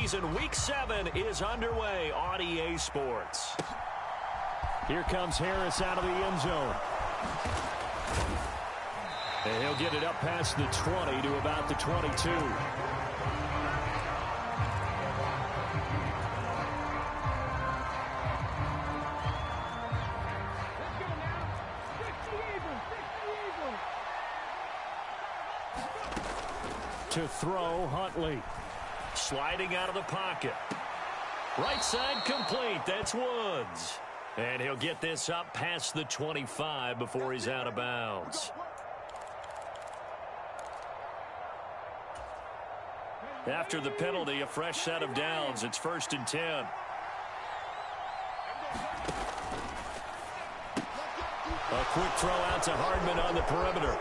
season. Week 7 is underway on EA Sports. Here comes Harris out of the end zone. And he'll get it up past the 20 to about the 22. To throw, Huntley. Sliding out of the pocket. Right side complete. That's Woods. And he'll get this up past the 25 before he's out of bounds. After the penalty, a fresh set of downs. It's 1st and 10. A quick throw out to Hardman on the perimeter.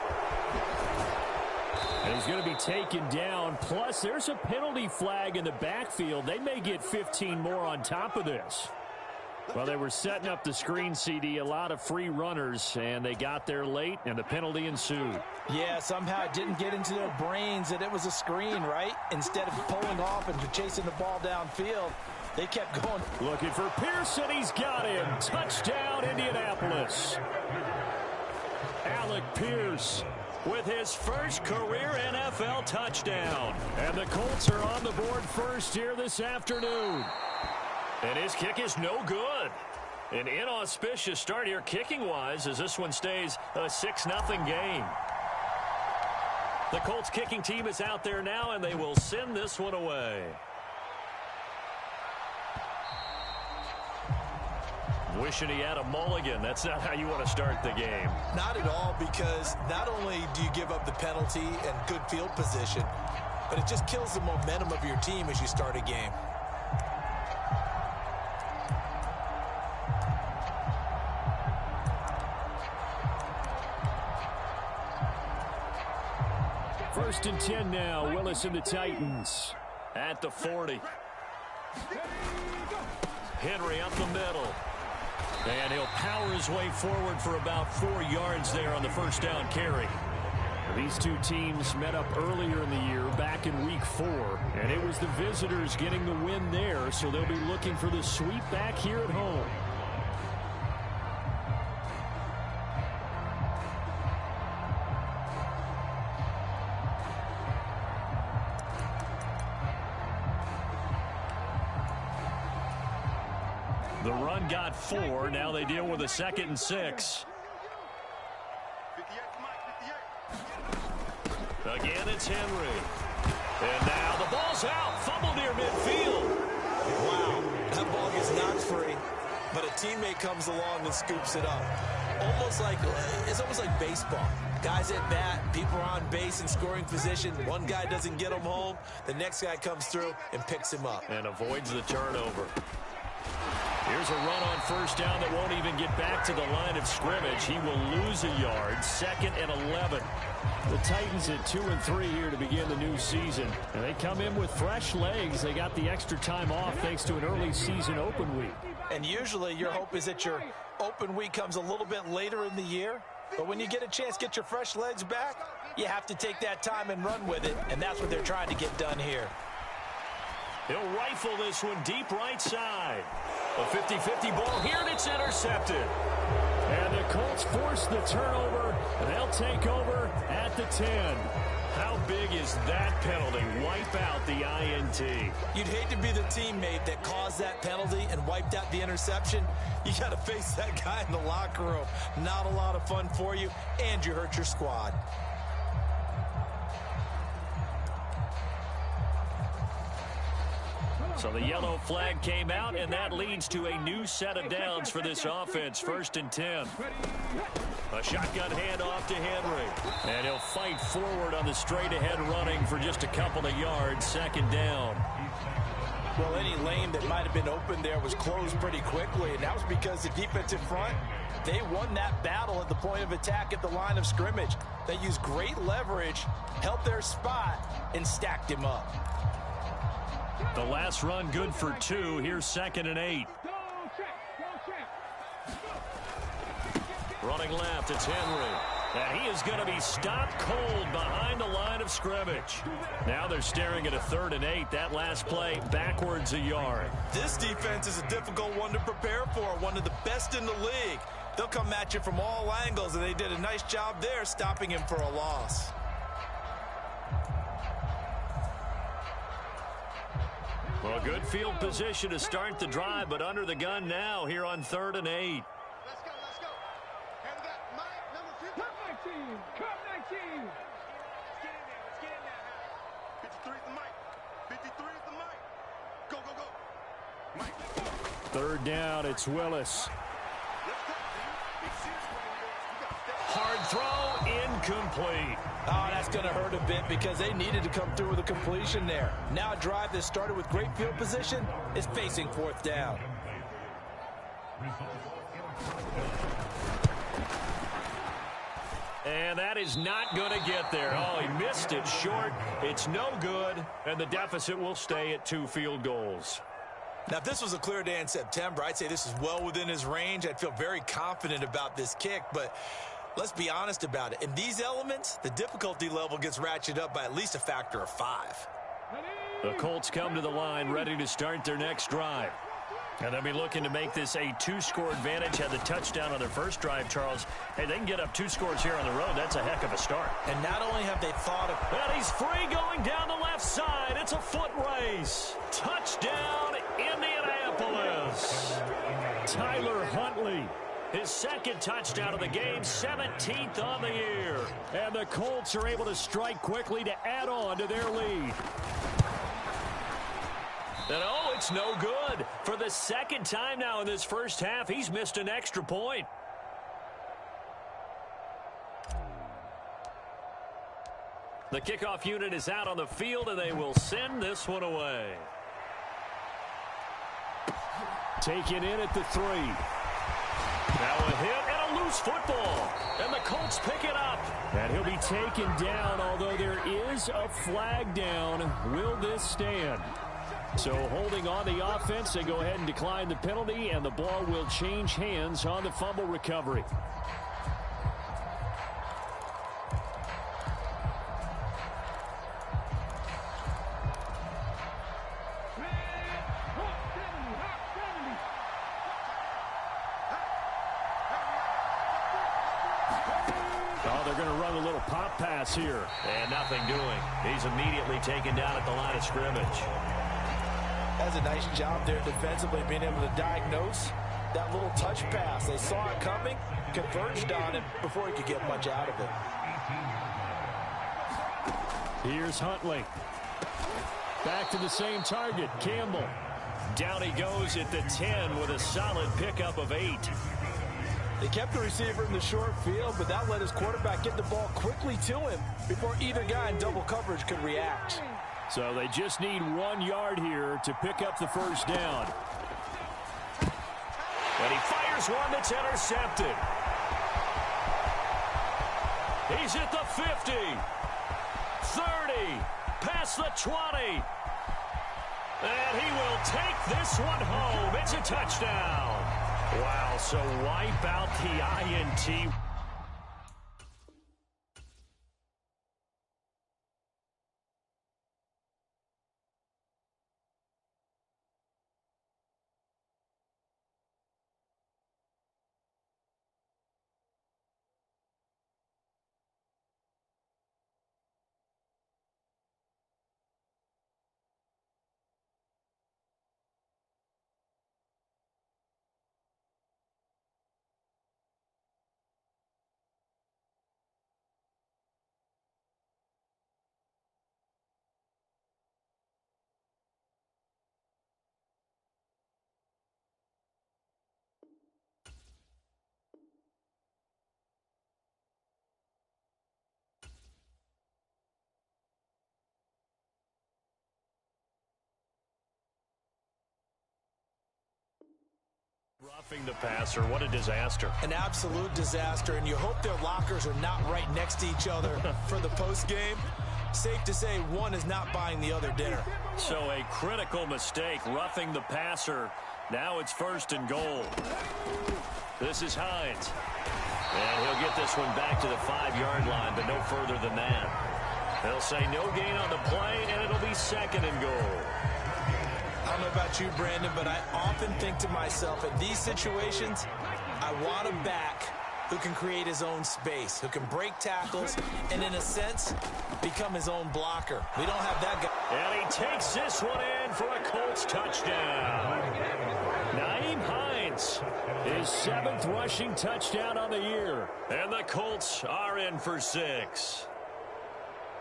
And he's going to be taken down. Plus, there's a penalty flag in the backfield. They may get 15 more on top of this. Well, they were setting up the screen, CD, a lot of free runners, and they got there late, and the penalty ensued. Yeah, somehow it didn't get into their brains that it was a screen, right? Instead of pulling off and chasing the ball downfield, they kept going. Looking for Pearson. He's got him. Touchdown, Indianapolis. Alec Pierce with his first career NFL touchdown. And the Colts are on the board first here this afternoon. And his kick is no good. An inauspicious start here kicking-wise as this one stays a 6-0 game. The Colts kicking team is out there now, and they will send this one away. Wishing he had a mulligan. That's not how you want to start the game. Not at all, because not only do you give up the penalty and good field position, but it just kills the momentum of your team as you start a game. First and 10 now. Willis and the Titans at the 40. Henry up the middle. And he'll power his way forward for about 4 yards there on the first down carry. These two teams met up earlier in the year, back in week 4. And it was the visitors getting the win there, so they'll be looking for the sweep back here at home. The run got 4. Now they deal with a 2nd and 6. Again, it's Henry. And now the ball's out. Fumble near midfield. Wow, that ball gets knocked free, but a teammate comes along and scoops it up. It's almost like baseball. Guys at bat, people are on base in scoring position. One guy doesn't get him home. The next guy comes through and picks him up. And avoids the turnover. Here's a run on first down that won't even get back to the line of scrimmage. He will lose a yard. 2nd and 11. The Titans at 2-3 here to begin the new season. And they come in with fresh legs. They got the extra time off thanks to an early season open week. And usually your hope is that your open week comes a little bit later in the year. But when you get a chance to get your fresh legs back, you have to take that time and run with it. And that's what they're trying to get done here. He'll rifle this one deep right side. A 50-50 ball here, and it's intercepted. And the Colts force the turnover, and they'll take over at the 10. How big is that penalty? Wipe out the INT. You'd hate to be the teammate that caused that penalty and wiped out the interception. You got to face that guy in the locker room. Not a lot of fun for you, and you hurt your squad. So the yellow flag came out, and that leads to a new set of downs for this offense. 1st and 10. A shotgun handoff to Henry. And he'll fight forward on the straight-ahead running for just a couple of yards. 2nd down. Well, any lane that might have been open there was closed pretty quickly, and that was because the defensive front, they won that battle at the point of attack at the line of scrimmage. They used great leverage, held their spot, and stacked him up. The last run good for 2. Here's 2nd and 8. Running left, it's Henry. And he is going to be stopped cold behind the line of scrimmage. Now they're staring at a 3rd and 8. That last play backwards a yard. This defense is a difficult one to prepare for, one of the best in the league. They'll come at you from all angles, and they did a nice job there stopping him for a loss. Well, good field position to start the drive, but under the gun now here on 3rd and 8. Let's go, let's go. And we got Mike, number 50. Come 19, come 19. Let's get in there, 53 is the Mike. 53 is the Mike. Go, go, go. Mike. 3rd down, it's Willis. Hard throw, incomplete. Oh, that's going to hurt a bit because they needed to come through with a completion there. Now a drive that started with great field position is facing 4th down. And that is not going to get there. Oh, he missed it short. It's no good, and the deficit will stay at 2 field goals. Now, if this was a clear day in September, I'd say this is well within his range. I'd feel very confident about this kick, but let's be honest about it. In these elements, the difficulty level gets ratcheted up by at least a factor of 5. The Colts come to the line ready to start their next drive. And they'll be looking to make this a 2-score advantage. Had the touchdown on their first drive, Charles. Hey, they can get up 2 scores here on the road. That's a heck of a start. And not only have they thought of... And he's free going down the left side. It's a foot race. Touchdown, Indianapolis. Tyler Huntley. His 2nd touchdown of the game, 17th on the year. And the Colts are able to strike quickly to add on to their lead. And oh, it's no good. For the 2nd time now in this first half, he's missed an extra point. The kickoff unit is out on the field, and they will send this one away. Taken in at the 3. Now a hit and a loose football. And the Colts pick it up. And he'll be taken down, although there is a flag down. Will this stand? So holding on the offense, they go ahead and decline the penalty, and the ball will change hands on the fumble recovery. Oh, they're going to run a little pop pass here. And nothing doing. He's immediately taken down at the line of scrimmage. That's a nice job there defensively, being able to diagnose that little touch pass. They saw it coming, converged on it before he could get much out of it. Here's Huntley. Back to the same target, Campbell. Down he goes at the 10 with a solid pickup of 8. They kept the receiver in the short field, but that let his quarterback get the ball quickly to him before either guy in double coverage could react. So they just need 1 yard here to pick up the first down. And he fires one that's intercepted. He's at the 50, 30, past the 20. And he will take this one home. It's a touchdown. Wow, so wipe out the INT. Roughing the passer, what a disaster. An absolute disaster, and you hope their lockers are not right next to each other for the postgame. Safe to say one is not buying the other dinner. So a critical mistake, roughing the passer. Now it's 1st and goal. This is Hines. And he'll get this one back to the 5-yard line, but no further than that. They'll say no gain on the play, and it'll be 2nd and goal. I don't know about you, Brandon, but I often think to myself, in these situations, I want a back who can create his own space, who can break tackles, and in a sense, become his own blocker. We don't have that guy. And he takes this one in for a Colts touchdown. Nyheim Hines, his 7th rushing touchdown on the year. And the Colts are in for 6.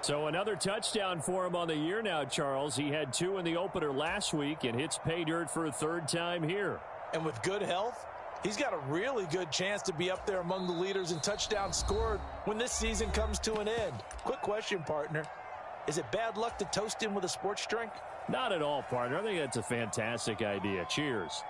So another touchdown for him on the year now, Charles. He had 2 in the opener last week and hits pay dirt for a 3rd time here. And with good health, he's got a really good chance to be up there among the leaders in touchdowns scored when this season comes to an end. Quick question, partner. Is it bad luck to toast him with a sports drink? Not at all, partner. I think that's a fantastic idea. Cheers.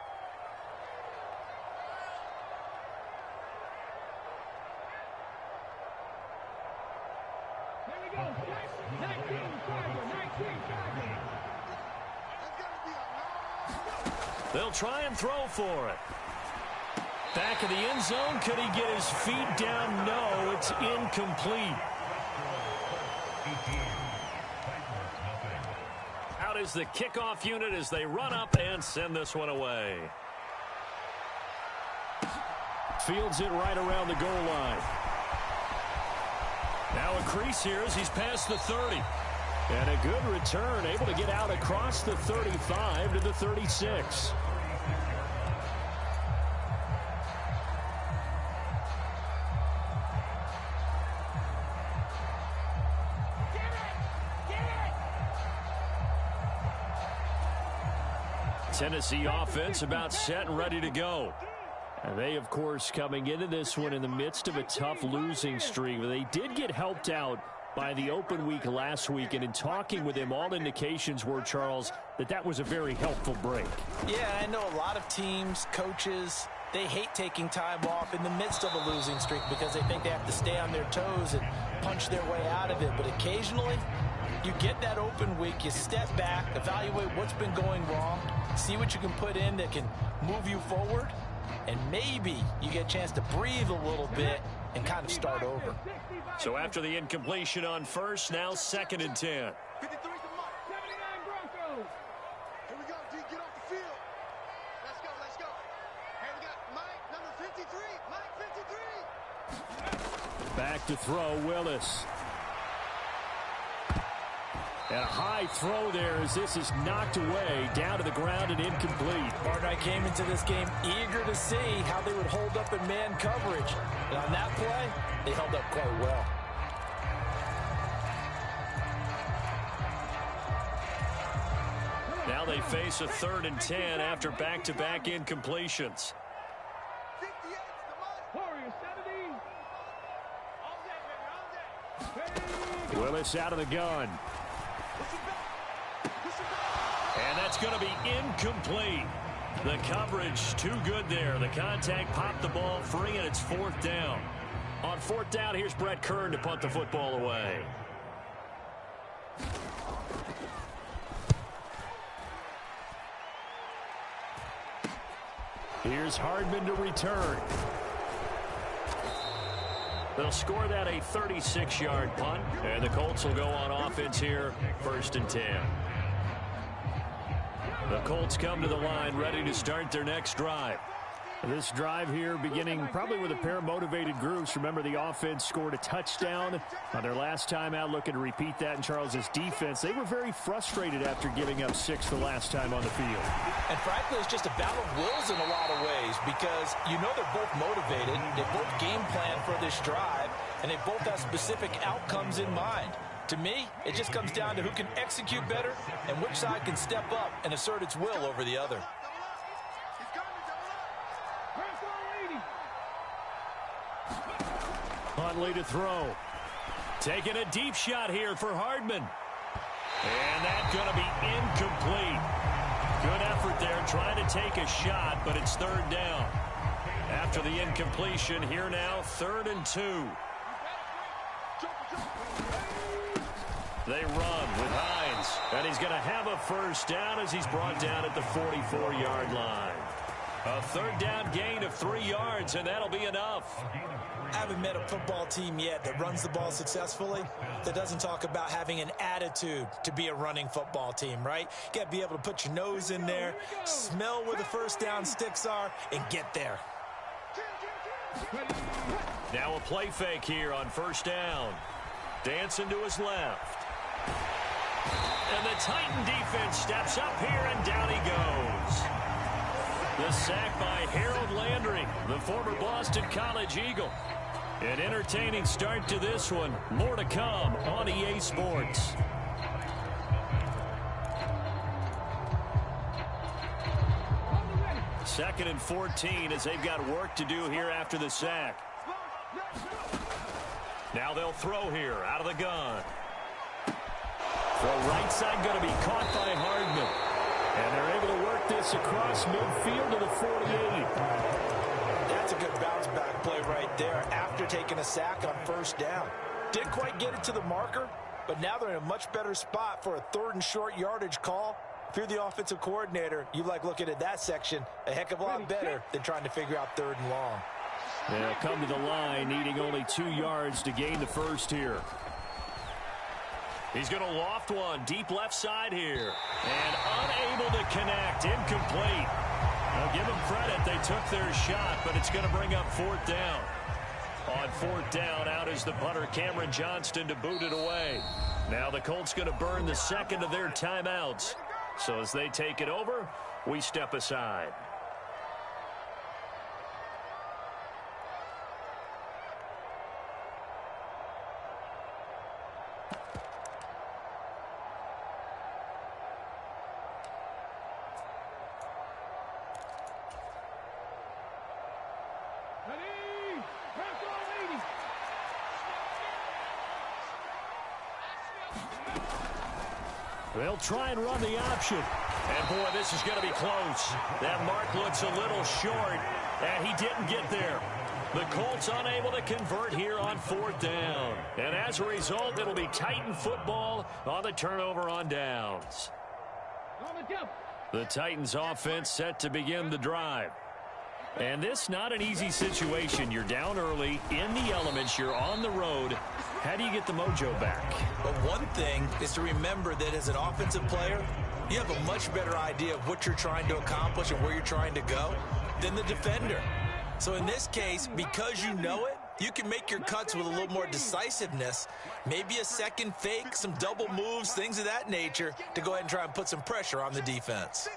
They'll try and throw for it. Back of the end zone. Could he get his feet down? No, it's incomplete. Out is the kickoff unit as they run up and send this one away. Fields it right around the goal line. Now a crease here as he's past the 30. And a good return, able to get out across the 35 to the 36. Tennessee offense about set and ready to go. And they, of course, coming into this one in the midst of a tough losing streak. But they did get helped out by the open week last week. And in talking with him, all indications were, Charles, that was a very helpful break. Yeah, I know a lot of teams, coaches, they hate taking time off in the midst of a losing streak because they think they have to stay on their toes and punch their way out of it. But occasionally, you get that open week, you step back, evaluate what's been going wrong, see what you can put in that can move you forward, and maybe you get a chance to breathe a little bit and kind of start over. So after the incompletion on first, now 2nd and 10. 53's the mark. 79 Broncos. Here we go, D. Get off the field. Let's go, let's go. Hey, we got Mike, number 53. Mike 53. Back to throw, Willis. And a high throw there as this is knocked away, down to the ground and incomplete. Partner, I came into this game eager to see how they would hold up in man coverage. And on that play, they held up quite well. Now they face a 3rd and 10 after back-to-back incompletions. 58's the mark. Warriors 70. All day, baby, all day. Willis out of the gun. And that's going to be incomplete. The coverage too good there. The contact popped the ball free, and it's 4th down. On 4th down, here's Brett Kern to punt the football away. Here's Hardman to return. They'll score that a 36-yard punt, and the Colts will go on offense here, 1st and 10. The Colts come to the line ready to start their next drive. This drive here beginning probably with a pair of motivated groups. Remember, the offense scored a touchdown on their last time out, looking to repeat that in Charles's defense. They were very frustrated after giving up 6 the last time on the field. And frankly, it's just a battle of wills in a lot of ways because you know they're both motivated, they both game plan for this drive, and they both have specific outcomes in mind. To me, it just comes down to who can execute better and which side can step up and assert its will over the other. Huntley to throw. Taking a deep shot here for Hardman. And that's going to be incomplete. Good effort there trying to take a shot, but it's 3rd down. After the incompletion, here now, 3rd and 2. They run with Hines, and he's going to have a 1st down as he's brought down at the 44-yard line. A third down gain of 3 yards, and that'll be enough. I haven't met a football team yet that runs the ball successfully that doesn't talk about having an attitude to be a running football team, right? You got to be able to put your nose in there, smell where the first down sticks are, and get there. Now a play fake here on first down. Dancing to his left. And the Titan defense steps up here, and down he goes. The sack by Harold Landry, the former Boston College Eagle. An entertaining start to this one. More to come on EA Sports. Second and 14 as they've got work to do here after the sack. Now they'll throw here out of the gun. Throw right side going to be caught by Hardman. And they're able to work this across midfield to the 48. That's a good bounce back play right there after taking a sack on first down. Didn't quite get it to the marker, but now they're in a much better spot for a 3rd and short yardage call. If you're the offensive coordinator, you like looking at that section a heck of a lot better than trying to figure out 3rd and long. They'll come to the line, needing only 2 yards to gain the first here. He's going to loft one deep left side here. And unable to connect. Incomplete. I'll give them credit. They took their shot, but it's going to bring up 4th down. On 4th down, out is the punter, Cameron Johnston, to boot it away. Now the Colts going to burn the second of their timeouts. So as they take it over, we step aside. They'll try and run the option. And, boy, this is going to be close. That mark looks a little short, and he didn't get there. The Colts unable to convert here on 4th down. And as a result, it'll be Titan football on the turnover on downs. The Titans offense set to begin the drive. And this not an easy situation. You're down early, in the elements, you're on the road. How do you get the mojo back? But one thing is to remember that as an offensive player, you have a much better idea of what you're trying to accomplish and where you're trying to go than the defender. So in this case, because you know it, you can make your cuts with a little more decisiveness, maybe a second fake, some double moves, things of that nature, to go ahead and try and put some pressure on the defense.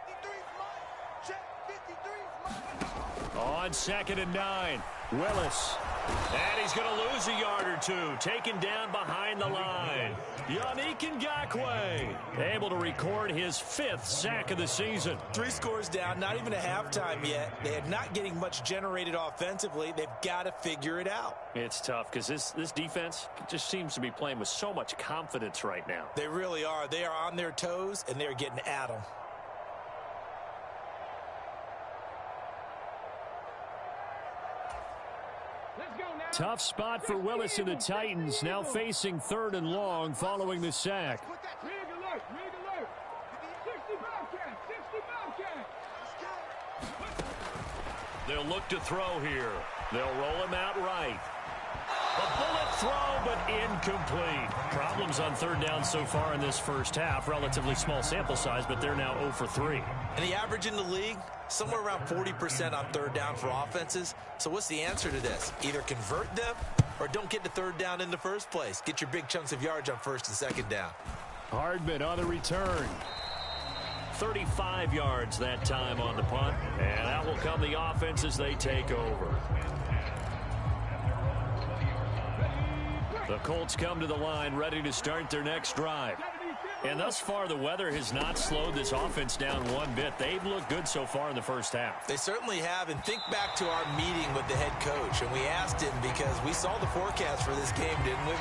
On 2nd and 9, Willis. And he's going to lose a yard or two, taken down behind the line. Yannick Ngakoue able to record his 5th sack of the season. 3 scores down, not even a halftime yet. They are not getting much generated offensively. They've got to figure it out. It's tough because this defense just seems to be playing with so much confidence right now. They really are. They are on their toes, and they're getting at them. Tough spot for Willis and the Titans, now facing 3rd and long following the sack. They'll look to throw here. They'll roll him out right. A bullet throw, but incomplete. Problems on 3rd down so far in this first half. Relatively small sample size, but they're now 0 for 3. And the average in the league, somewhere around 40% on 3rd down for offenses. So what's the answer to this? Either convert them or don't get to 3rd down in the first place. Get your big chunks of yards on 1st and 2nd down. Hardman on the return. 35 yards that time on the punt. And out will come the offense as they take over. The Colts come to the line ready to start their next drive. And thus far, the weather has not slowed this offense down one bit. They've looked good so far in the first half. They certainly have. And think back to our meeting with the head coach. And we asked him because we saw the forecast for this game, didn't we?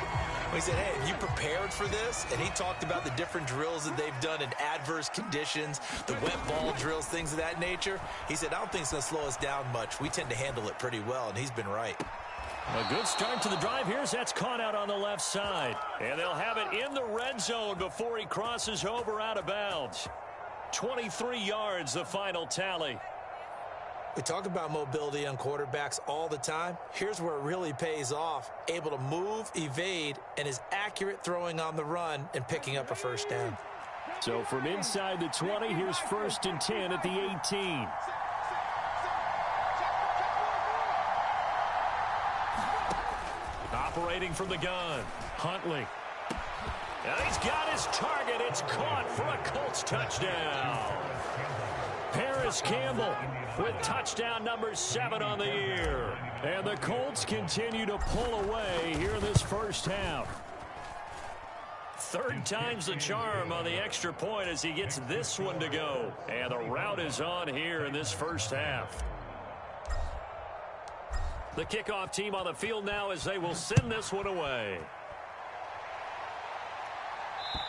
We said, hey, have you prepared for this? And he talked about the different drills that they've done in adverse conditions, the wet ball drills, things of that nature. He said, I don't think it's going to slow us down much. We tend to handle it pretty well, and he's been right. A good start to the drive here as that's caught out on the left side. And they'll have it in the red zone before he crosses over out of bounds. 23 yards, the final tally. We talk about mobility on quarterbacks all the time. Here's where it really pays off. Able to move, evade, and is accurate throwing on the run and picking up a first down. So from inside the 20, here's 1st and 10 at the 18. Operating from the gun, Huntley. And he's got his target. It's caught for a Colts touchdown. Paris Campbell with touchdown number 7 on the year. And the Colts continue to pull away here in this first half. 3rd time's the charm on the extra point as he gets this one to go. And the route is on here in this first half. The kickoff team on the field now as they will send this one away.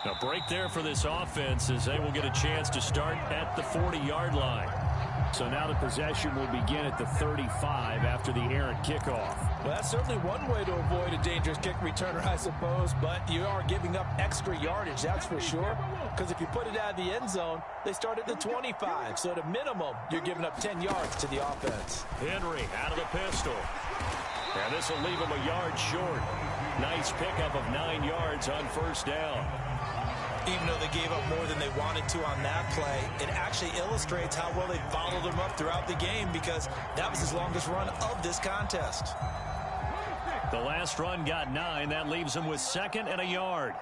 A break there for this offense as they will get a chance to start at the 40-yard line. So now the possession will begin at the 35 after the errant kickoff. Well, that's certainly one way to avoid a dangerous kick returner, I suppose, but you are giving up extra yardage, that's for sure, because if you put it out of the end zone, they start at the 25, so at a minimum, you're giving up 10 yards to the offense. Henry out of the pistol. And this will leave him a yard short. Nice pickup of 9 yards on first down. Even though they gave up more than they wanted to on that play, it actually illustrates how well they followed him up throughout the game because that was his longest run of this contest. The last run got 9. That leaves him with 2nd and a yard.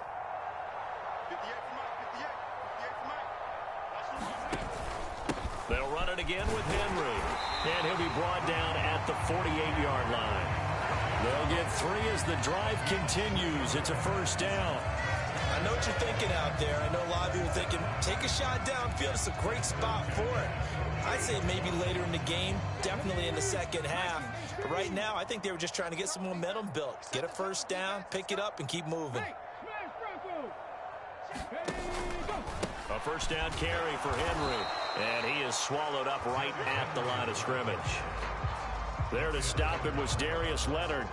They'll run it again with Henry. And he'll be brought down at the 48-yard line. They'll get 3 as the drive continues. It's a first down. I know what you're thinking out there. I know a lot of you are thinking, take a shot downfield. It's a great spot for it. I'd say maybe later in the game, definitely in the second half. But right now, I think they were just trying to get some momentum built. Get a first down, pick it up, and keep moving. A first down carry for Henry. And he is swallowed up right at the line of scrimmage. There to stop him was Darius Leonard.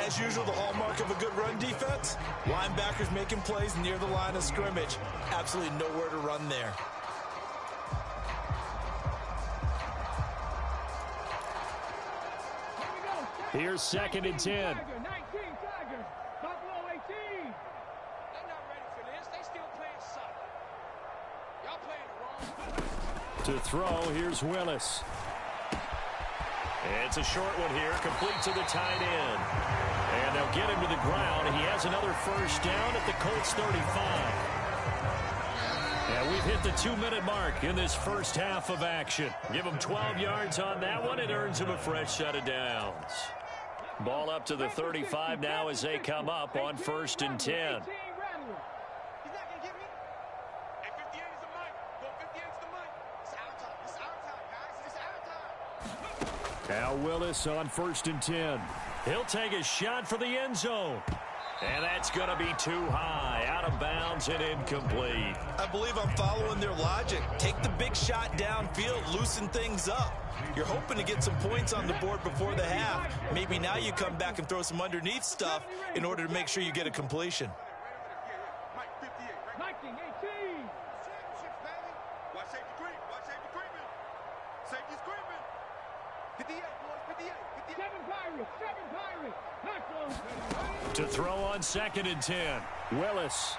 As usual, the hallmark of a good run defense, linebackers making plays near the line of scrimmage. Absolutely nowhere to run there. Here's 2nd and 10. To throw, here's Willis. It's a short one here, complete to the tight end. And they'll get him to the ground. He has another first down at the Colts 35. And we've hit the 2-minute mark in this first half of action. Give him 12 yards on that one. It earns him a fresh set of downs. Ball up to the 35 now as they come up on 1st and 10. Now Willis on 1st and 10. He'll take a shot for the end zone. And that's going to be too high. Out of bounds and incomplete. I believe I'm following their logic. Take the big shot downfield, loosen things up. You're hoping to get some points on the board before the half. Maybe now you come back and throw some underneath stuff in order to make sure you get a completion. To throw on 2nd and 10. Willis.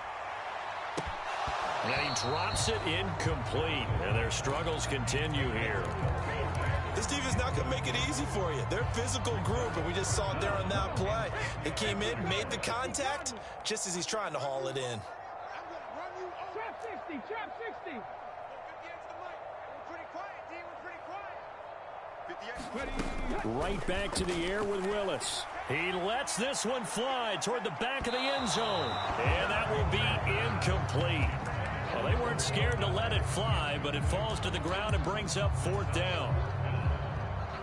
And he drops it incomplete. And their struggles continue here. This defense is not going to make it easy for you. They're a physical group, and we just saw it there on that play. They came in, made the contact, just as he's trying to haul it in. Trap 60. Right back to the air with Willis. He lets this one fly toward the back of the end zone. And that will be incomplete. Well, they weren't scared to let it fly, but it falls to the ground and brings up 4th down.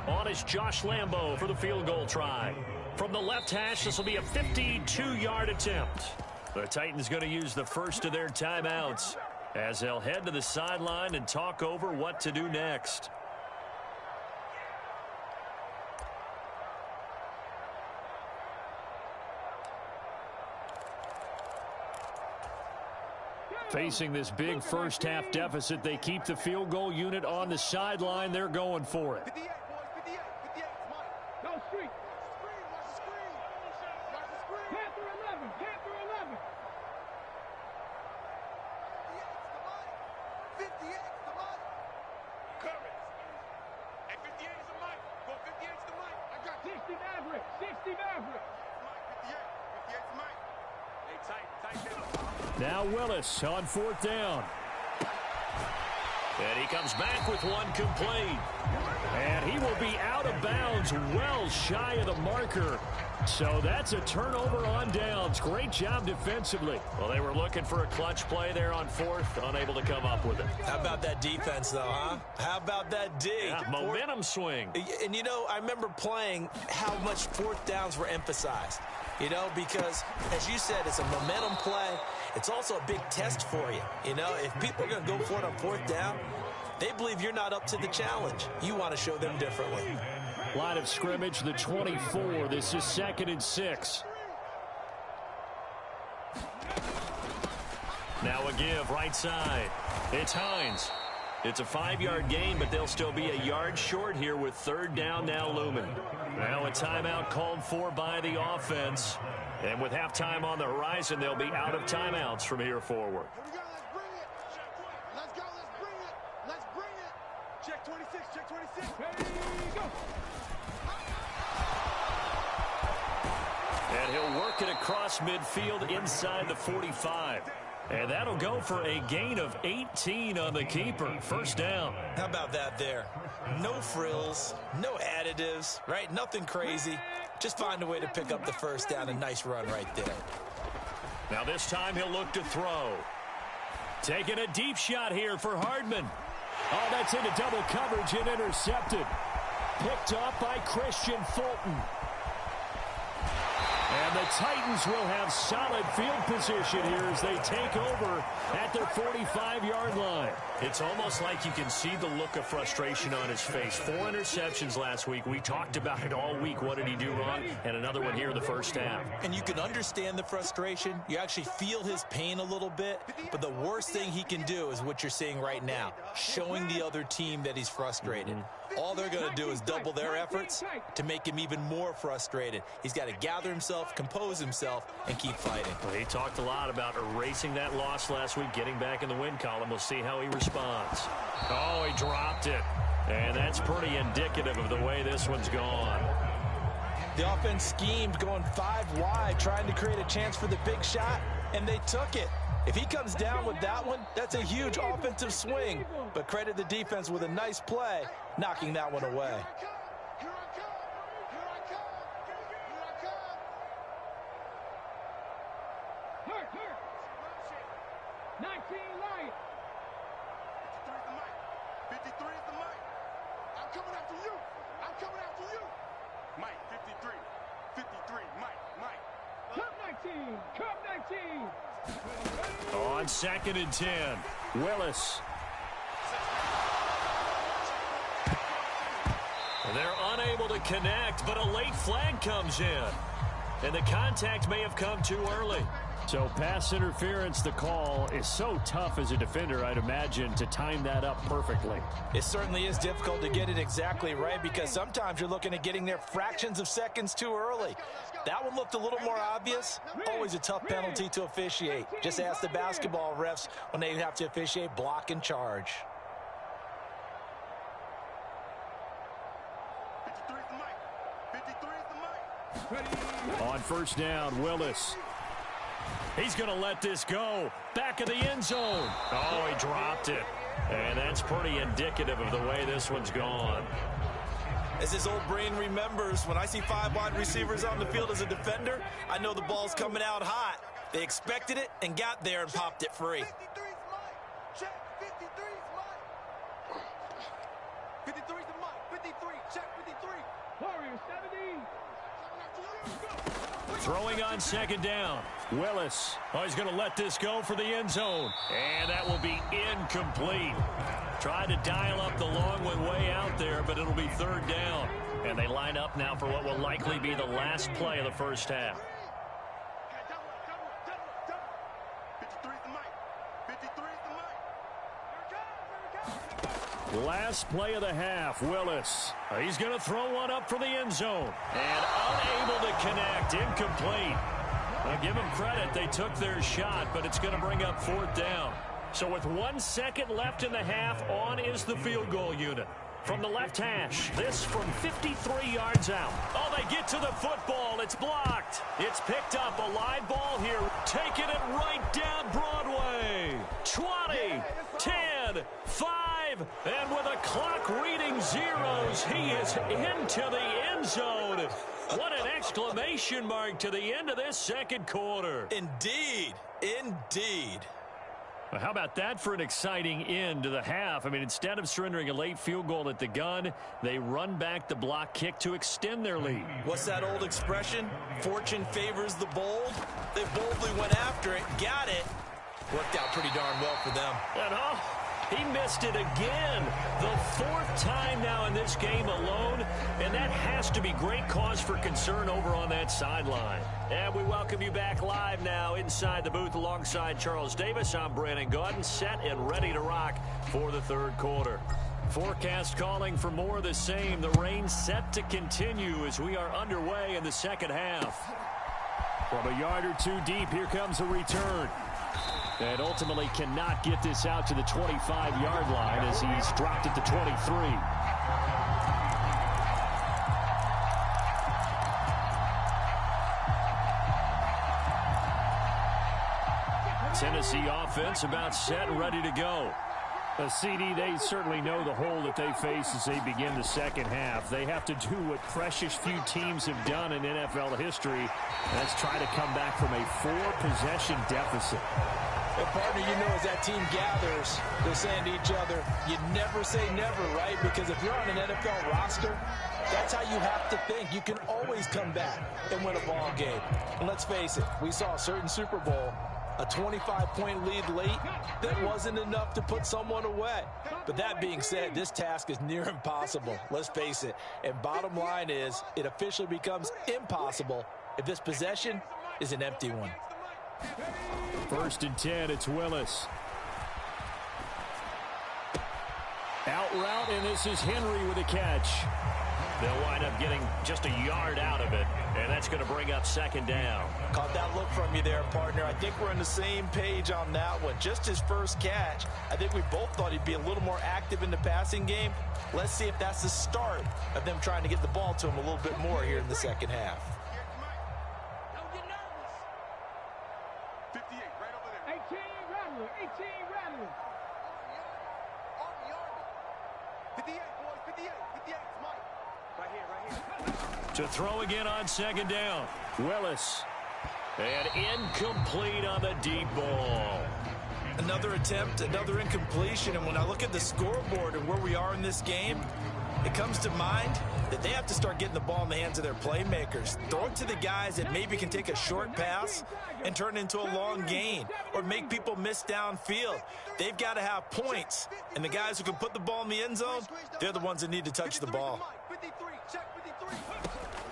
On is Josh Lambo for the field goal try. From the left hash, this will be a 52-yard attempt. The Titans going to use the first of their timeouts as they'll head to the sideline and talk over what to do next. Facing this big first-half deficit, they keep the field goal unit on the sideline. They're going for it. 58, boys, 58. 58, it's mine. Go street. Watch the screen. Watch the screen. Panther 11. Panther 11. 58's the mic. Courage. Hey, 58 is the mic. Go 58's the mic. I got 60 Maverick. 60 Maverick. 58. 58's the mic. Hey, tight down. Now Willis on 4th down. And he comes back with one complete. And he will be out of bounds, well shy of the marker. So that's a turnover on downs. Great job defensively. Well, they were looking for a clutch play there on 4th, unable to come up with it. How about that defense, though, huh? How about that D? Yeah, momentum swing. And, you know, I remember playing how much 4th downs were emphasized. You know, because, as you said, it's a momentum play. It's also a big test for you. You know, if people are going to go for it on 4th down, they believe you're not up to the challenge. You want to show them differently. Line of scrimmage, the 24. This is 2nd and 6. Now a give right side. It's Hines. It's a 5-yard gain, but they'll still be a yard short here with 3rd down now looming. Now a timeout called for by the offense. And with halftime on the horizon, they'll be out of timeouts from here forward. Here we go. Let's bring it. Let's go. Let's bring it. Let's bring it. Check 26. Check 26. Ready, go. And he'll work it across midfield inside the 45. And that'll go for a gain of 18 on the keeper. 1st down. How about that there? No frills, no additives, right? Nothing crazy. Just find a way to pick up the 1st down. A nice run right there. Now this time he'll look to throw. Taking a deep shot here for Hardman. Oh, that's into double coverage and intercepted. Picked up by Christian Fulton. And the Titans will have solid field position here as they take over at their 45-yard line. It's almost like you can see the look of frustration on his face. 4 interceptions last week. We talked about it all week. What did he do wrong? And another one here in the 1st half. And you can understand the frustration. You actually feel his pain a little bit. But the worst thing he can do is what you're seeing right now, showing the other team that he's frustrated. All they're going to do is double their efforts to make him even more frustrated. He's got to gather himself, compose himself, and keep fighting. Well, he talked a lot about erasing that loss last week, getting back in the win column. We'll see how he responds. Oh, he dropped it. And that's pretty indicative of the way this one's gone. The offense schemed, going 5 wide, trying to create a chance for the big shot, and they took it. If he comes down with that one, that's a huge offensive swing. But credit the defense with a nice play, knocking that one away. Here I come. Here I come. Here I come. Hurt. 19 light. 53 is the mic. 53 is the mic. I'm coming after you. I'm coming after you. Mike, 53. 53, Mike. Cup 19. Cup 19. On 2nd and 10, Willis. They're unable to connect, but a late flag comes in. And the contact may have come too early. So pass interference, the call is so tough as a defender, I'd imagine, to time that up perfectly. It certainly is difficult to get it exactly right because sometimes you're looking at getting there fractions of seconds too early. That one looked a little more obvious. Always a tough penalty to officiate. Just ask the basketball refs when they have to officiate block and charge. 53 is the mic. 53 is the mic. On 1st down, Willis. He's going to let this go. Back of the end zone. Oh, he dropped it. And that's pretty indicative of the way this one's gone. As his old brain remembers, when I see 5 wide receivers on the field as a defender, I know the ball's coming out hot. They expected it and got there and popped it free. 53 is mine. Check. 53 is mine. 53 is the mic. 53. Check 53. Warrior 70. Throwing on 2nd down. Willis. Oh, he's going to let this go for the end zone. And that will be incomplete. Tried to dial up the long one way out there, but it'll be 3rd down. And they line up now for what will likely be the last play of the 1st half. 53 is the mic. 53 Last play of the half, Willis. He's going to throw one up for the end zone. And unable to connect. Incomplete. I'll give them credit. They took their shot, but it's going to bring up 4th down. So with 1 second left in the half, on is the field goal unit. From the left hash, this from 53 yards out. Oh, they get to the football. It's blocked. It's picked up. A live ball here. Taking it right down Broadway. 20, 10, 5, and with a clock reading zeros, he is into the end zone. What an exclamation mark to the end of this second quarter. Indeed. Indeed. Well, how about that for an exciting end to the half? I mean, instead of surrendering a late field goal at the gun, they run back the block kick to extend their lead. What's that old expression? Fortune favors the bold. They boldly went after it, got it. Worked out pretty darn well for them. And he missed it again. The 4th time now in this game alone, and that has to be great cause for concern over on that sideline. And we welcome you back live now inside the booth alongside Charles Davis. I'm Brandon Gaudin, set and ready to rock for the 3rd quarter. Forecast calling for more of the same. The rain set to continue as we are underway in the second half. From a yard or 2 deep, here comes a return. And ultimately cannot get this out to the 25-yard line as he's dropped at the 23. Tennessee offense about set and ready to go. A CD, they certainly know the hole that they face as they begin the second half. They have to do what precious few teams have done in NFL history. That's try to come back from a 4-possession deficit. And partner, you know, as that team gathers, they're saying to each other, you never say never, right? Because if you're on an NFL roster, that's how you have to think. You can always come back and win a ball game. And let's face it, we saw a certain Super Bowl, a 25-point lead late, that wasn't enough to put someone away. But that being said, this task is near impossible. Let's face it. And bottom line is, it officially becomes impossible if this possession is an empty one. 1st and 10, it's Willis. Out route, and this is Henry with a catch. They'll wind up getting just a yard out of it, and that's going to bring up 2nd down. Caught that look from you there, partner. I think we're on the same page on that one. Just his first catch. I think we both thought he'd be a little more active in the passing game. Let's see if that's the start of them trying to get the ball to him a little bit more here in the second half. 18 Rattler, 18 Rattler. 58, boys, 58, 58, Mike. Right here. To throw again on 2nd down. Willis. And incomplete on the deep ball. Another attempt, another incompletion. And when I look at the scoreboard and where we are in this game, it comes to mind that they have to start getting the ball in the hands of their playmakers. Throw it to the guys that maybe can take a short pass and turn it into a long gain or make people miss downfield. They've got to have points. And the guys who can put the ball in the end zone, they're the ones that need to touch the ball.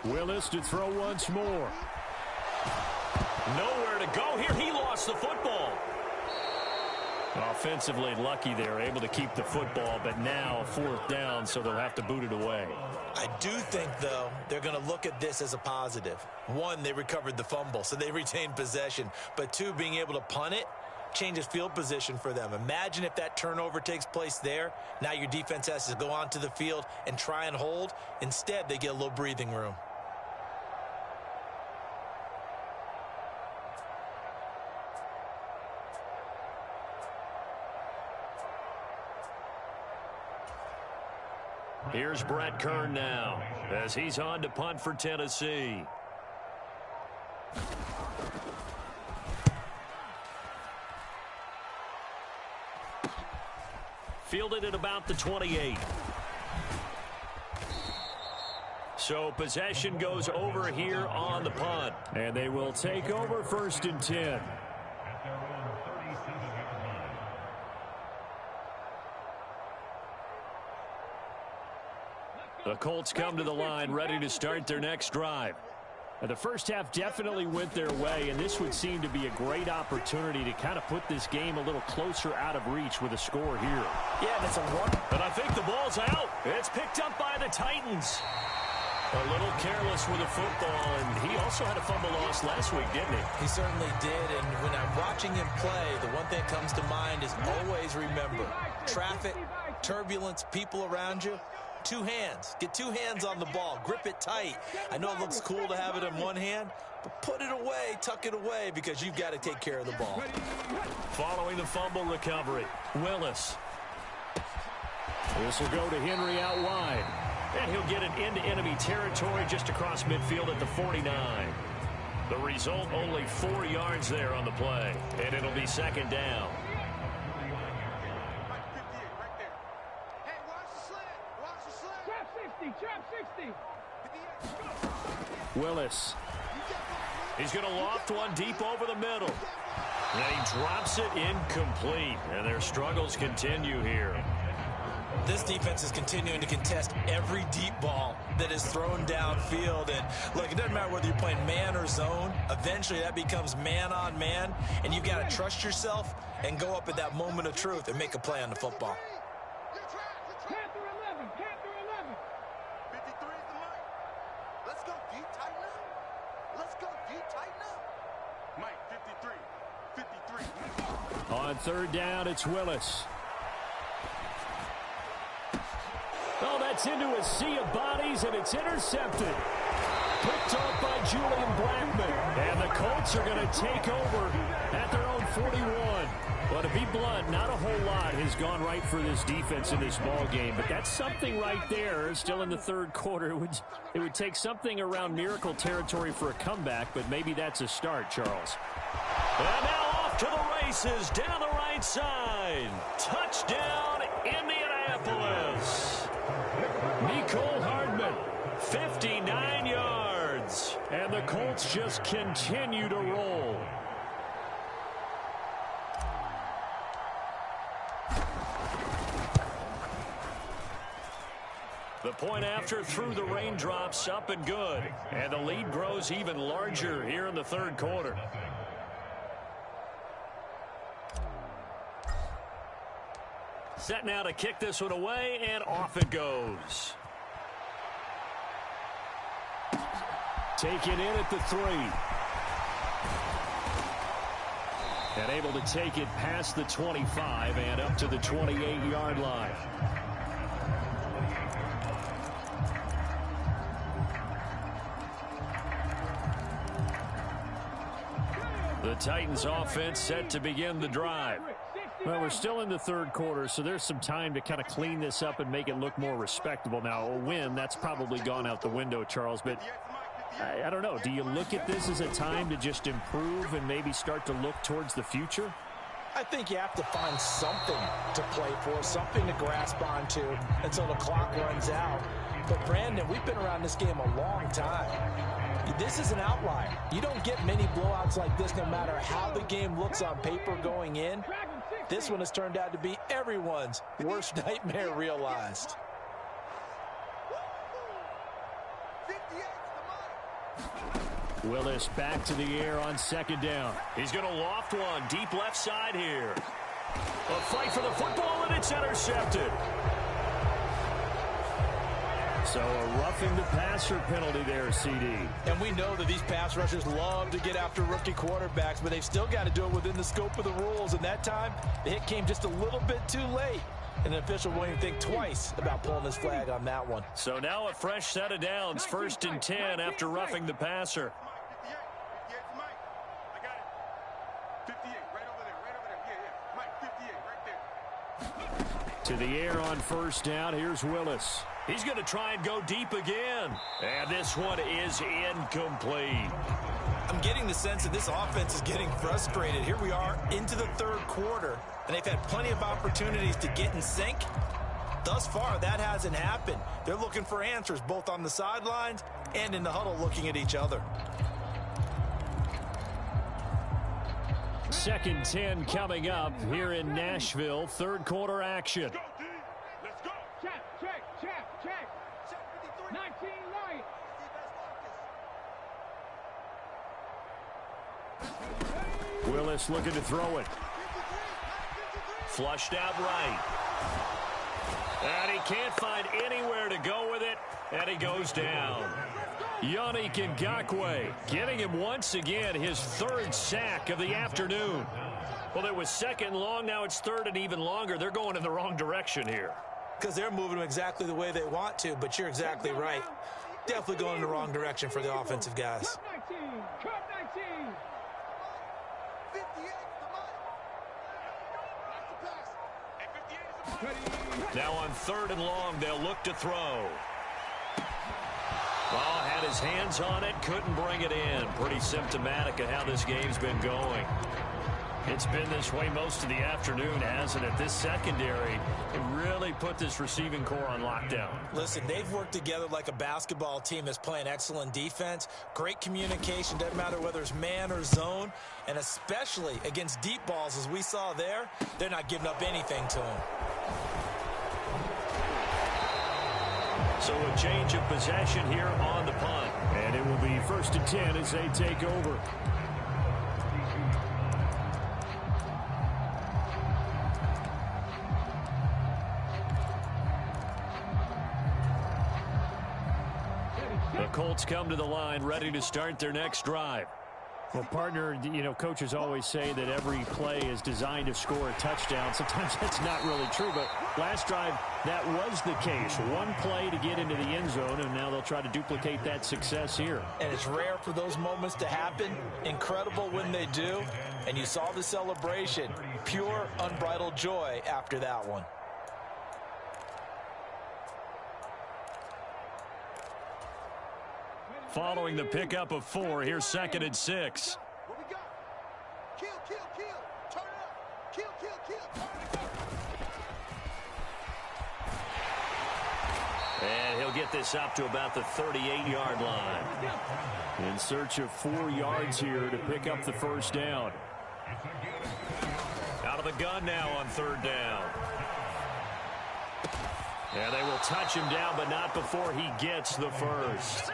Willis to throw once more. Nowhere to go here. He lost the football. Offensively lucky they're able to keep the football, but now 4th down, so they'll have to boot it away. I do think, though, they're going to look at this as a positive. 1, they recovered the fumble, so they retained possession. But 2, being able to punt it changes field position for them. Imagine if that turnover takes place there. Now your defense has to go onto the field and try and hold. Instead, they get a little breathing room. Here's Brett Kern now as he's on to punt for Tennessee. Fielded at about the 28. So possession goes over here on the punt. And they will take over 1st and 10. The Colts come to the line ready to start their next drive. The first half definitely went their way, and this would seem to be a great opportunity to kind of put this game a little closer out of reach with a score here. Yeah, and it's a one. But I think the ball's out. It's picked up by the Titans. A little careless with the football, and he also had a fumble loss last week, didn't he? He certainly did, and when I'm watching him play, the one thing that comes to mind is always remember, traffic, turbulence, people around you, two hands. Get two hands on the ball. Grip it tight. I know it looks cool to have it in one hand, but put it away, tuck it away, because you've got to take care of the ball. Following the fumble recovery, Willis. This will go to Henry out wide. And he'll get it into enemy territory just across midfield at the 49. The result, only 4 yards there on the play. And it'll be second down. Willis. He's going to loft one deep over the middle. And he drops it incomplete. And their struggles continue here. This defense is continuing to contest every deep ball that is thrown downfield. And look, it doesn't matter whether you're playing man or zone. Eventually that becomes man on man. And you've got to trust yourself and go up at that moment of truth and make a play on the football. Panther 11, Panther 11. 53 is the mic. Let's go deep, tighten up. Let's go deep, tighten up. Mike, 53. On third down, it's Willis. Oh, that's into a sea of bodies, and it's intercepted. Picked off by Julian Blackman. And the Colts are going to take over at their own 41. Well, to be blunt, not a whole lot has gone right for this defense in this ball game, but that's something right there. Still in the third quarter. It would take something around miracle territory for a comeback, but maybe that's a start, Charles. And now off to the races down the right side. Touchdown, Indianapolis. Nicole Hardman, 59 yards. and the Colts just continue to roll. The point after through the raindrops, up and good. And the lead grows even larger here in the third quarter. Set now to kick this one away, and off it goes. Taken in at the 3. And able to take it past the 25 and up to the 28-yard line. The Titans offense set to begin the drive. Well, we're still in the third quarter, so there's some time to kind of clean this up and make it look more respectable. Now, a win, that's probably gone out the window, Charles, but I don't know. Do you look at this as a time to just improve and maybe start to look towards the future? I think you have to find something to play for, something to grasp onto until the clock runs out. But, Brandon, we've been around this game a long time. This is an outlier. You don't get many blowouts like this no matter how the game looks on paper going in. This one has turned out to be everyone's worst nightmare realized. Willis back to the air on second down. He's going to loft one deep left side here. A fight for the football, and it's intercepted. So a roughing the passer penalty there, CD. And we know that these pass rushers love to get after rookie quarterbacks, but they've still got to do it within the scope of the rules. And that time, the hit came just a little bit too late. And the official won't even think twice about pulling his flag on that one. So now a fresh set of downs, 1st and 10 after roughing the passer. To the air on first down, here's Willis. He's going to try and go deep again. And this one is incomplete. I'm getting the sense that this offense is getting frustrated. Here we are into the third quarter, and they've had plenty of opportunities to get in sync. Thus far, that hasn't happened. They're looking for answers both on the sidelines and in the huddle looking at each other. 2nd 10 coming up here in Nashville. Third quarter action. Let's go. Check. 19 right. Willis looking to throw it. Flushed out right. And he can't find anywhere to go with it, and he goes down. Yannick Ngakoue getting him once again his third sack of the afternoon. Well, it was second long. Now it's third and even longer. They're going in the wrong direction here. Because they're moving them exactly the way they want to, but you're exactly right. Definitely going in the wrong direction for the offensive guys. Now on third and long, they'll look to throw. Well, had his hands on it, couldn't bring it in. Pretty symptomatic of how this game's been going. It's been this way most of the afternoon, hasn't it? This secondary really put this receiving core on lockdown. Listen, they've worked together like a basketball team that's playing excellent defense. Great communication, doesn't matter whether it's man or zone. And especially against deep balls, as we saw there, they're not giving up anything to them. So a change of possession here on the punt. And it will be 1st and 10 as they take over. The Colts come to the line, ready to start their next drive. Well, partner, coaches always say that every play is designed to score a touchdown. Sometimes that's not really true, but last drive, that was the case. One play to get into the end zone, and now they'll try to duplicate that success here. And it's rare for those moments to happen. Incredible when they do. And you saw the celebration. Pure, unbridled joy after that one. Following the pickup of 4, here's 2nd and 6. What we got? Kill, kill, kill. Turn it up. Kill, kill, kill. And he'll get this up to about the 38-yard line. In search of 4 yards here to pick up the first down. Out of the gun now on 3rd down. And they will touch him down, but not before he gets the first.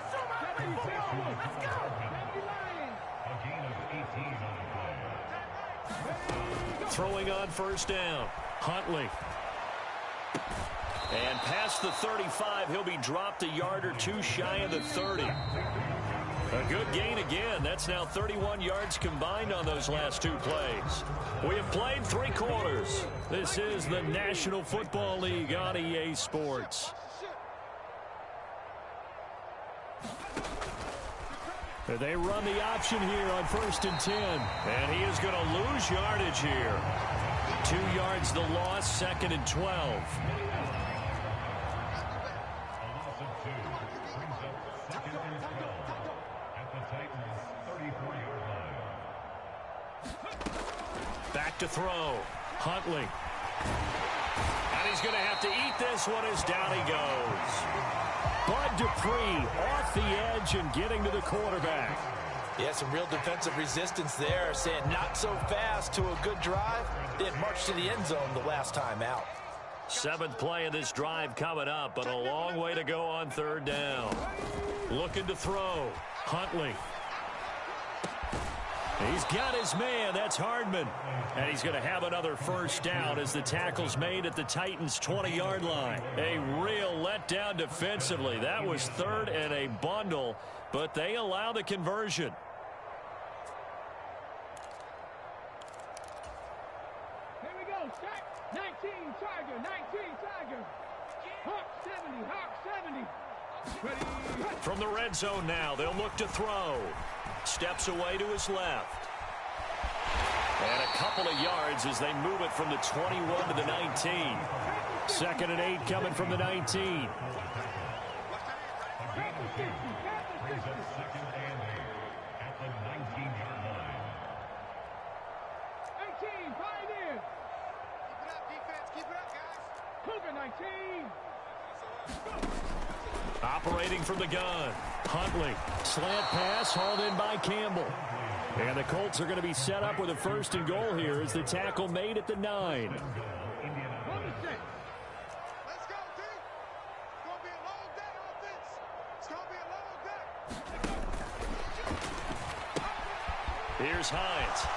Throwing on 1st down. Huntley. And past the 35, he'll be dropped a yard or two shy of the 30. A good gain again. That's now 31 yards combined on those last 2 plays. We have played 3 quarters. This is the National Football League on EA Sports. They run the option here on 1st and 10. And he is going to lose yardage here. 2 yards the loss, 2nd and 12. Back to throw. Huntley. And he's going to have to eat this one as down he goes. Bud Dupree off the edge and getting to the quarterback. Yeah, some real defensive resistance there, saying not so fast to a good drive. It marched to the end zone the last time out. 7th play of this drive coming up, but a long way to go on 3rd down. Looking to throw. Huntley. He's got his man. That's Hardman. And he's going to have another first down as the tackle's made at the Titans' 20-yard line. A real letdown defensively. That was 3rd and a bundle, but they allow the conversion. Here we go. Start. 19 Tiger. 19 Tiger. Hawk 70. Hawk 70. Ready. From the red zone now, they'll look to throw. Steps away to his left. And a couple of yards as they move it from the 21 to the 19. 2nd and 8 coming from the 19. Operating from the gun. Huntley. Slant pass hauled in by Campbell. And the Colts are going to be set up with a 1st and goal here as the tackle made at the 9. Let's go, team. It's going to be a long day offense. It's going to be a long day. Here's Hines.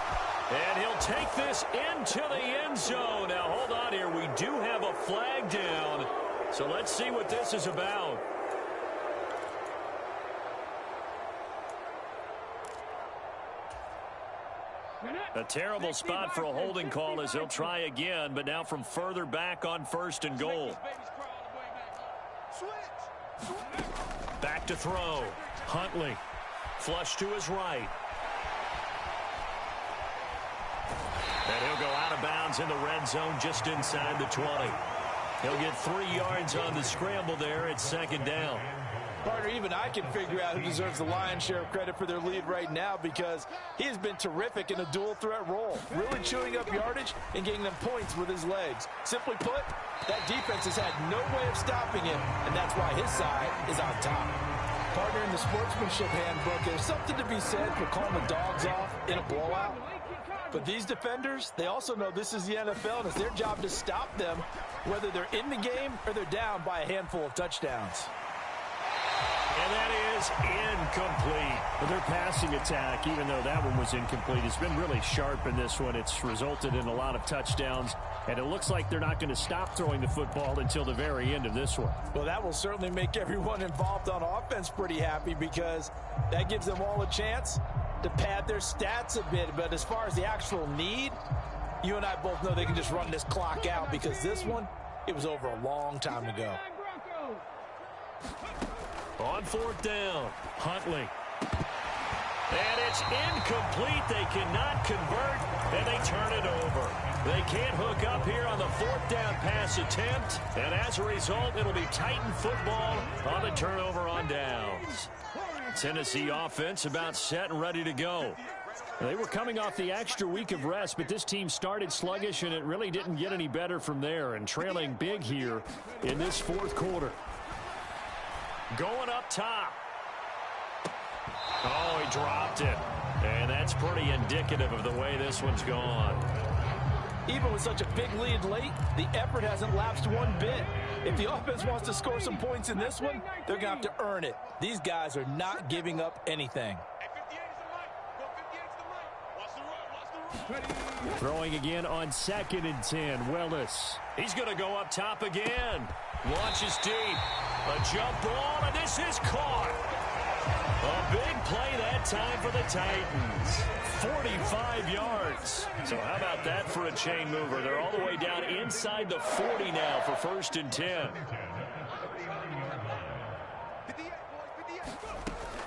And he'll take this into the end zone. Now, hold on here. We do have a flag down. So let's see what this is about. A terrible spot for a holding call as they'll try again, but now from further back on 1st and goal. Back to throw. Huntley. Flush to his right. And he'll go out of bounds in the red zone just inside the 20. He'll get 3 yards on the scramble there at 2nd down. Partner, even I can figure out who deserves the lion's share of credit for their lead right now because he has been terrific in a dual threat role, really chewing up yardage and getting them points with his legs. Simply put, that defense has had no way of stopping him, and that's why his side is on top. Partner, in the sportsmanship handbook, there's something to be said for calling the dogs off in a blowout. But these defenders, they also know this is the NFL, and it's their job to stop them, whether they're in the game or they're down by a handful of touchdowns. And that is incomplete. Well, their passing attack, even though that one was incomplete, has been really sharp in this one. It's resulted in a lot of touchdowns, and it looks like they're not going to stop throwing the football until the very end of this one. Well, that will certainly make everyone involved on offense pretty happy because that gives them all a chance to pad their stats a bit. But as far as the actual need, you and I both know they can just run this clock out because this one, it was over a long time ago. On 4th down, Huntley. And it's incomplete. They cannot convert, and they turn it over. They can't hook up here on the 4th down pass attempt, and as a result, it'll be Titan football on the turnover on downs. Tennessee offense about set and ready to go. They were coming off the extra week of rest, but this team started sluggish, and it really didn't get any better from there, and trailing big here in this 4th quarter. Going up top. Oh, he dropped it. And that's pretty indicative of the way this one's gone. Even with such a big lead late, the effort hasn't lapsed one bit. If the offense wants to score some points in this one, they're going to have to earn it. These guys are not giving up anything. Throwing again on 2nd and 10, Willis. He's going to go up top again. Launches deep. A jump ball, and this is caught. A big play that time for the Titans. 45 yards. So how about that for a chain mover? They're all the way down inside the 40 now for 1st and 10.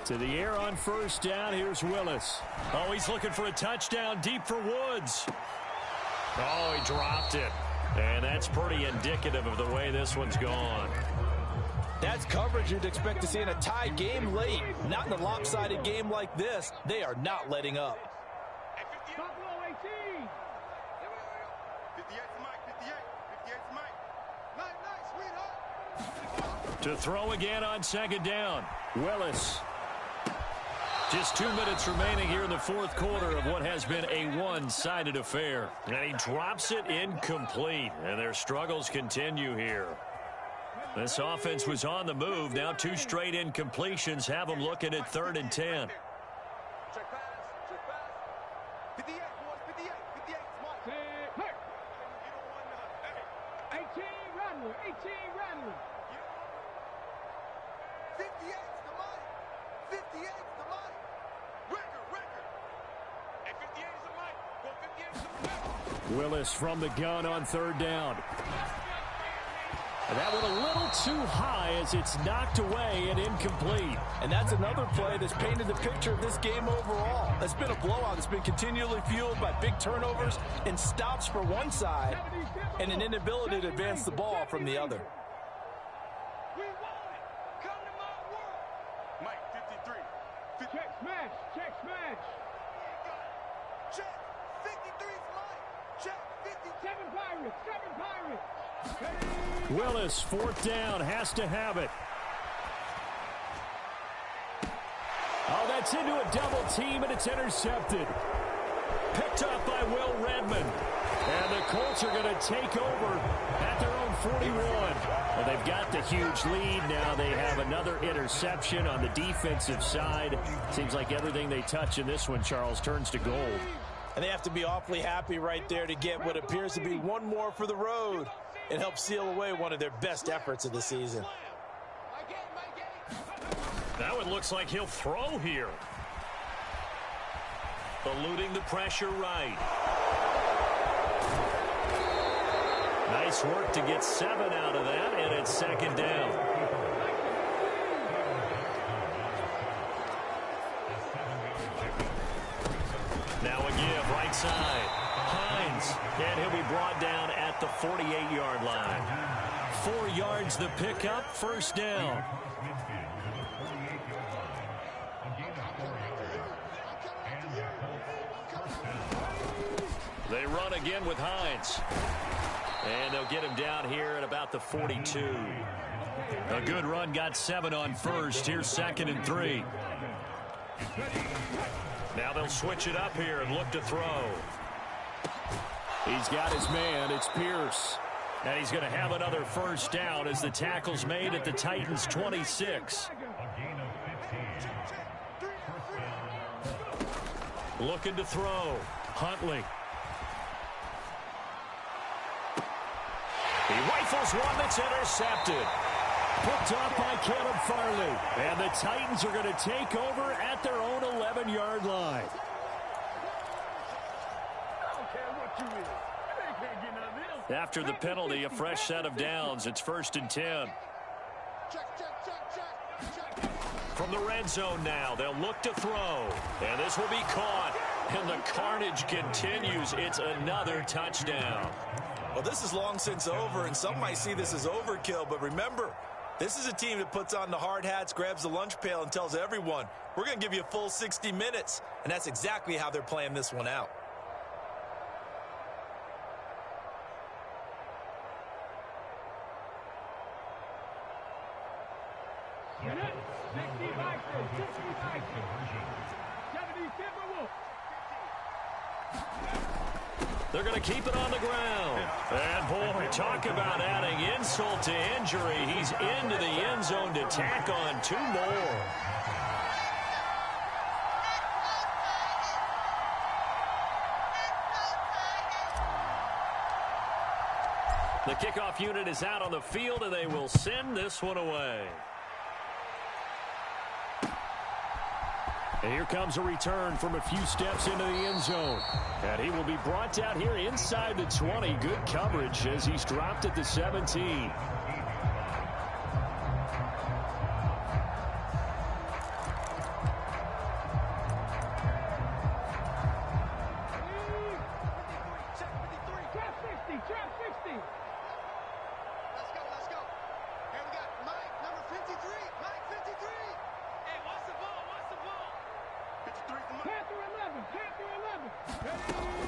To the air on 1st down, here's Willis. Oh, he's looking for a touchdown deep for Woods. Oh, he dropped it. And that's pretty indicative of the way this one's gone. That's coverage you'd expect to see in a tie game late. Not in a lopsided game like this. They are not letting up. To throw again on 2nd down. Willis. Just 2 minutes remaining here in the 4th quarter of what has been a one-sided affair. And he drops it incomplete. And their struggles continue here. This offense was on the move. Now 2 straight incompletions have them looking at 3rd and 10. Check pass. 58, boys. 58. 58. Smart. 18 Rattler. 18 Rattler. 58's the money. 58's the money. Record. Hey, 58 is the money. Go 58 is the money. Willis from the gun on 3rd down. And that went a little too high as it's knocked away and incomplete. And that's another play that's painted the picture of this game overall. It's been a blowout. It's been continually fueled by big turnovers and stops for one side and an inability to advance the ball from the other. We want it. Come to my world. Mike, 53. Check smash. Check smash. Check. 53's Mike. Check. 57 Pirates. 7 Pirates. Willis, 4th down, has to have it. Oh, that's into a double team, and it's intercepted. Picked up by Will Redmond. And the Colts are going to take over at their own 41. Well, they've got the huge lead. Now they have another interception on the defensive side. Seems like everything they touch in this one, Charles, turns to gold. And they have to be awfully happy right there to get what appears to be one more for the road. It helps seal away one of their best efforts of the season. Now it looks like he'll throw here. Eluding the pressure right. Nice work to get 7 out of that, and it's second down. Now a give, right side. Hines, and he'll be brought down at the 48-yard line. 4 yards the pickup, first down. They run again with Hines. And they'll get him down here at about the 42. A good run, got 7 on first. Here's 2nd and 3. Now they'll switch it up here and look to throw. He's got his man. It's Pierce. And he's going to have another first down as the tackle's made at the Titans' 26. Looking to throw. Huntley. He rifles one that's intercepted. Picked off by Caleb Farley. And the Titans are going to take over at their own 11-yard line. After the penalty, a fresh set of downs. It's 1st and 10. From the red zone now, they'll look to throw. And this will be caught. And the carnage continues. It's another touchdown. Well, this is long since over, and some might see this as overkill. But remember, this is a team that puts on the hard hats, grabs the lunch pail, and tells everyone, we're going to give you a full 60 minutes. And that's exactly how they're playing this one out. They're going to keep it on the ground. And, boy, talk about adding insult to injury. He's into the end zone to tack on 2 more. The kickoff unit is out on the field, and they will send this one away. And here comes a return from a few steps into the end zone. And he will be brought down here inside the 20. Good coverage as he's dropped at the 17.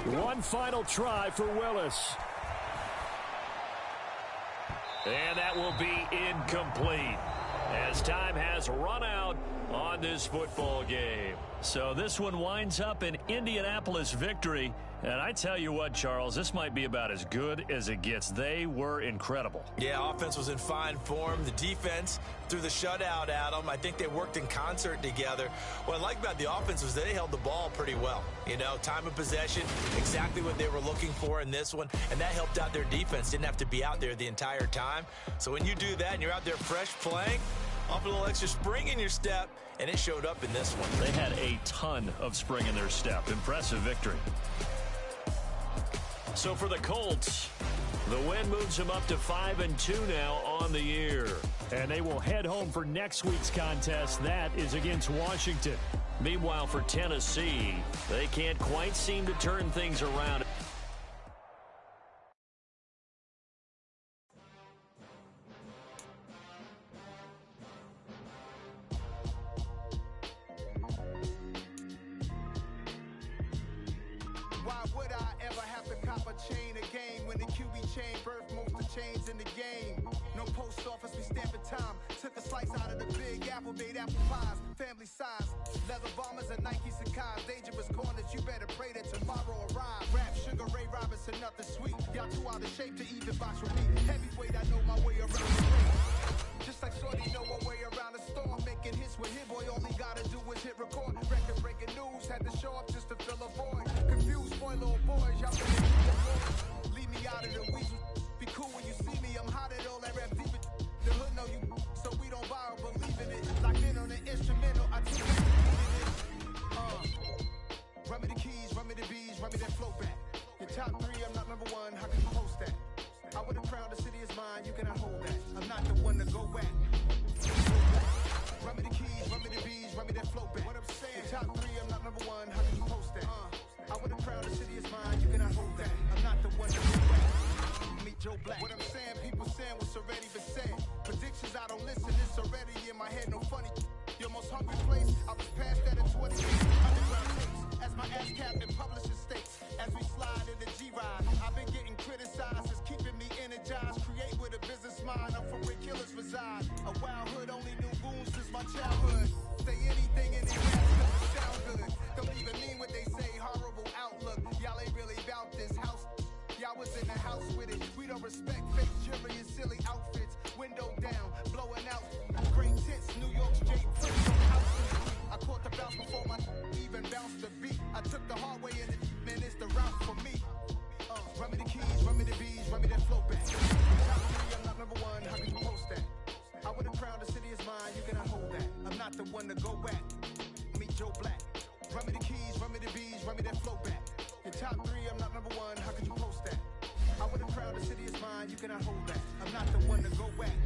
One final try for Willis. And that will be incomplete as time has run out on this football game. So this one winds up an Indianapolis victory. And I tell you what, Charles, this might be about as good as it gets. They were incredible. Yeah, offense was in fine form. The defense threw the shutout at them. I think they worked in concert together. What I like about the offense was they held the ball pretty well. You know, time of possession, exactly what they were looking for in this one. And that helped out their defense. Didn't have to be out there the entire time. So when you do that and you're out there fresh playing, off a little extra spring in your step, and it showed up in this one. They had a ton of spring in their step. Impressive victory. So for the Colts, the win moves them up to 5-2 now on the year. And they will head home for next week's contest. That is against Washington. Meanwhile, for Tennessee, they can't quite seem to turn things around. Why would I ever have to cop a chain again when the QB chain birthed most of chains in the game? No post office, we stamping time. Took a slice out of the big apple, made apple pies, family size. Leather bombers and Nike Sacai's, dangerous corners. You better pray that tomorrow arrives. Rap Sugar Ray Robinson. sauce and nothing sweet. Y'all too out of shape to even box with me. Heavyweight, I know my way around the ring. Just like Shorty know her way around the storm. Making hits with Hit Boy, all he gotta do is hit record. Record breaking news, had to show up just to fill a void. Confused boy, little boys, y'all better keep your voice. Leave me out of the weasel. Be cool when you see me, I'm hot at all that rap deep. The hood know you, so we don't borrow, believe in it. Locked in on the instrumental, I teach you run me the keys, run me the bees, run me that flow back. Your top 3, I'm not number 1, how can you post that? I would've crowned the city is mine, you cannot hold that. I'm not the one to go back. Run me the keys, run me the bees, run me that flow back. What I'm saying, your top 3, I'm not number 1, how can you post that? I would've crowned the city is mine, you cannot hold that. I'm not the one to go back. Meet Joe Black. What I'm saying, people saying what's already been said. Predictions, I don't listen, it's already in my head, no funny. Your most hungry place, I was past that in 20 years. Underground tapes, as my ass captain publishes states. As we slide in the G-Ride, I've been getting criticized, it's keeping me energized. Create with a business mind, I'm from where killers reside. A wild hood, only knew goons since my childhood. Say anything in their raps, cause it sound good. Don't even mean what they say, horrible outlook. Y'all ain't really about this house. Y'all was in the house with it. We don't respect fake jewelry and silly outfits. Window down, blowing out. Great tits, New York's Jay Prince on the house. I caught the bounce before my even bounced the beat. I took the hard way in it, man, it's the route for me. Run me the keys, run me the bees, run me that flow back. Top 3, I'm not number 1, how can you post that? I would've crowned the city is mine, you cannot hold that. I'm not the one to go back. Meet Joe Black. Run me the keys, run me the bees, run me that flow back. Your top 3, I'm not number 1, how can you post that? I would've crowned the city is mine, you cannot hold that. I'm not the one to go back.